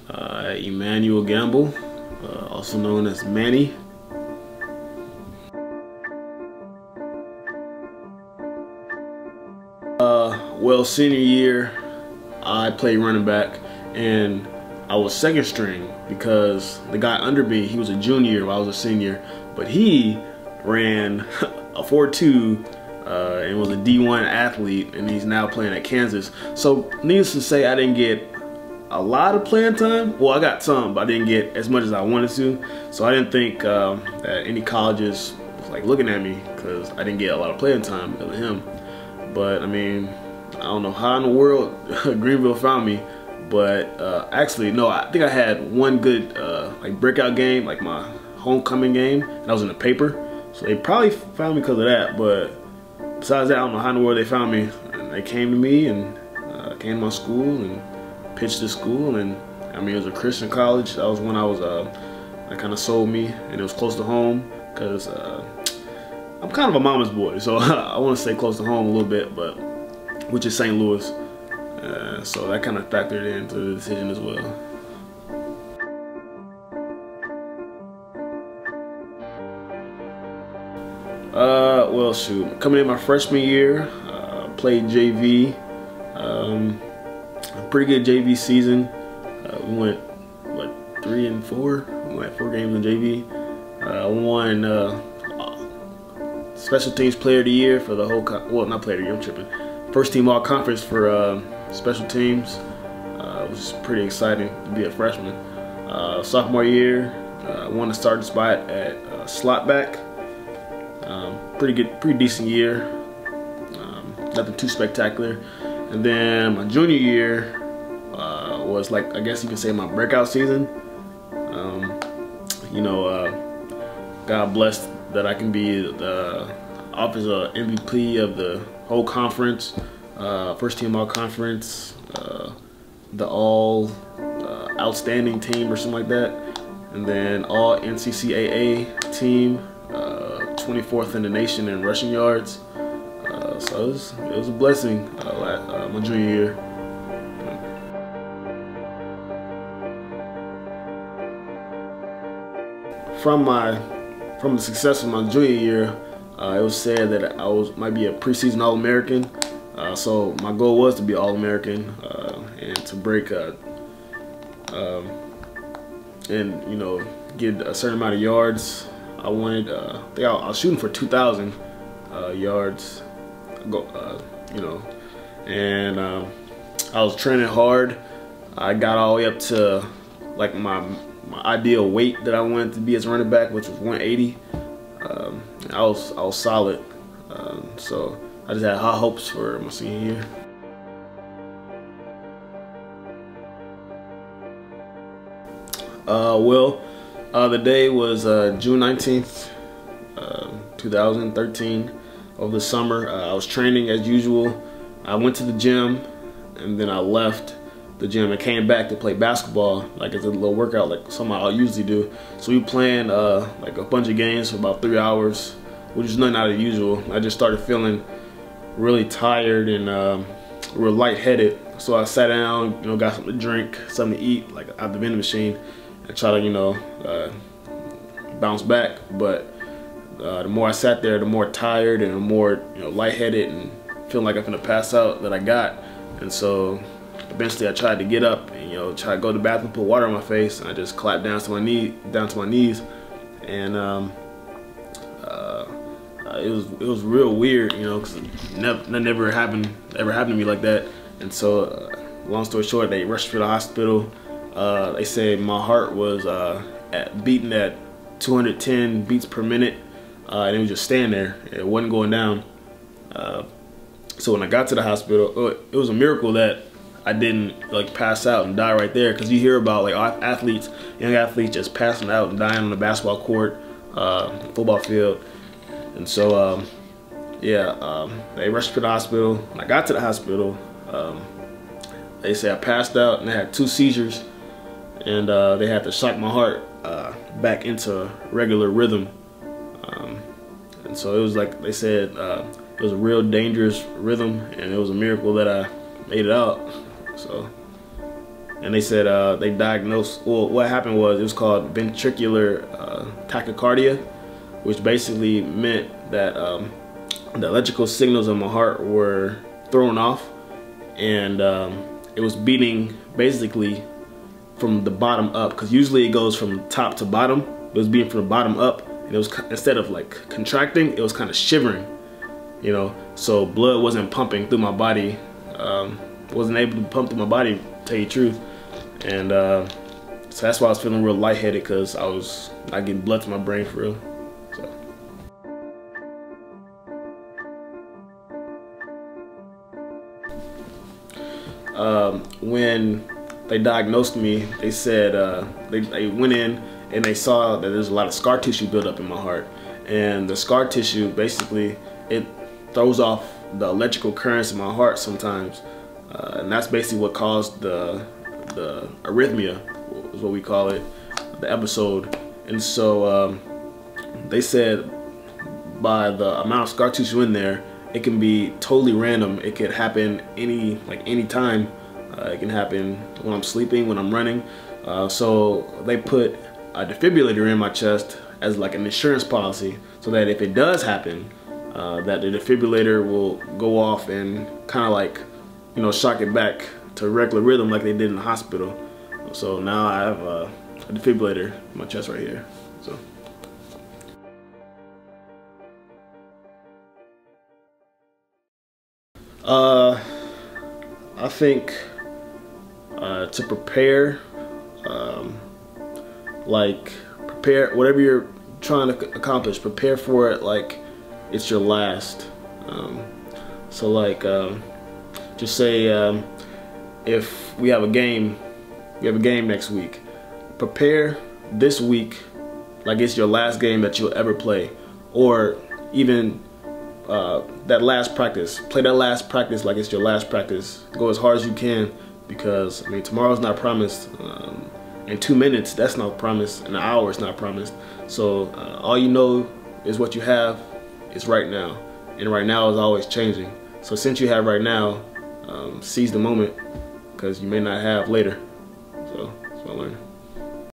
Emmanuel Gamble, also known as Manny. Well, senior year, I played running back, and I was second string because the guy under me, he was a junior while I was a senior, but he ran a 4.2 and was a D1 athlete, and he's now playing at Kansas. So needless to say, I didn't get a lot of playing time. Well, I got some, but I didn't get as much as I wanted to. So I didn't think that any colleges was like looking at me because I didn't get a lot of playing time because of him. But I mean, I don't know how in the world Greenville found me, but actually, no, I think I had one good like breakout game, like my homecoming game, and I was in the paper. So they probably found me because of that. But besides that, I don't know how in the world they found me. And they came to me and came to my school and pitched to school. And I mean, it was a Christian college. That was when I was that kind of sold me, and it was close to home because I'm kind of a mama's boy, so I want to stay close to home a little bit, but which is St. Louis. So that kind of factored into the decision as well. Well, shoot, coming in my freshman year, played JV, a pretty good JV season. We went, what, 3-4? We went 4 games in JV. Won Special Teams Player of the Year for the whole, well, not Player of the Year, I'm tripping. First team all conference for special teams. It was pretty exciting to be a freshman. Sophomore year, won the starting spot at slot back. Pretty good, pretty decent year. Nothing too spectacular. And then my junior year was, like, I guess you could say, my breakout season. You know, God blessed that I can be the offensive MVP of the whole conference, first team all conference, the all outstanding team or something like that, and then all NCCAA team, 24th in the nation in rushing yards. So it was a blessing my junior year. From the success of my junior year, it was said that I might be a preseason All-American. So my goal was to be All-American and to break and, you know, get a certain amount of yards. I wanted, I think I was shooting for 2,000 yards, you know, and I was training hard. I got all the way up to like my ideal weight that I wanted to be as a running back, which was 180. I was solid, so I just had high hopes for my senior year. Well, the day was June 19th, 2013. Over the summer, I was training as usual. I went to the gym, and then I left the gym and came back to play basketball, like as a little workout, like something I usually do. So we playing like a bunch of games for about 3 hours, which is nothing out of the usual. I just started feeling really tired and real lightheaded. So I sat down, you know, got something to drink, something to eat, like out the vending machine, and try to, you know, bounce back. But the more I sat there, the more tired and the more, you know, lightheaded and feeling like I'm gonna pass out that I got. And so eventually I tried to get up and, you know, try to go to the bathroom, put water on my face, and I just collapsed down to my knees, and it was real weird, you know, because that never happened to me like that. And so long story short, they rushed me to the hospital. They said my heart was beating at 210 beats per minute, and it was just staying there. It wasn't going down. So when I got to the hospital, it was a miracle that I didn't like pass out and die right there, because you hear about like athletes, young athletes just passing out and dying on the basketball court, football field. And so yeah, they rushed me to the hospital. When I got to the hospital, they said I passed out and I had 2 seizures, and they had to shock my heart back into regular rhythm. And so it was like they said, it was a real dangerous rhythm, and it was a miracle that I made it out. So and they said they diagnosed, well, what happened was it was called ventricular tachycardia, which basically meant that the electrical signals in my heart were thrown off, and it was beating basically from the bottom up, because usually it goes from top to bottom. It was beating from the bottom up, and it was, instead of like contracting, it was kind of shivering, you know. So blood wasn't pumping through my body, wasn't able to pump through my body, to tell you the truth. And so that's why I was feeling real lightheaded, because I was not getting blood to my brain for real. So when they diagnosed me, they said they went in and they saw that there's a lot of scar tissue built up in my heart, and the scar tissue basically, it throws off the electrical currents in my heart sometimes, and that's basically what caused the arrhythmia, is what we call it, the episode. And so they said by the amount of scar tissue in there, it can be totally random. It could happen any time. It can happen when I'm sleeping, when I'm running. So they put a defibrillator in my chest as like an insurance policy, so that if it does happen, that the defibrillator will go off and kind of like, you know, shock it back to regular rhythm like they did in the hospital. So now I have a defibrillator in my chest right here. So. I think to prepare, like prepare whatever you're trying to accomplish, prepare for it like it's your last. So like just say if we have a game next week, prepare this week like it's your last game that you'll ever play, or even that last practice. Play that last practice like it's your last practice. Go as hard as you can, because I mean, tomorrow's not promised. In 2 minutes, that's not promised. In an hour, it's not promised. So all you know is what you have is right now, and right now is always changing. So since you have right now, seize the moment, because you may not have later. So that's what I learned.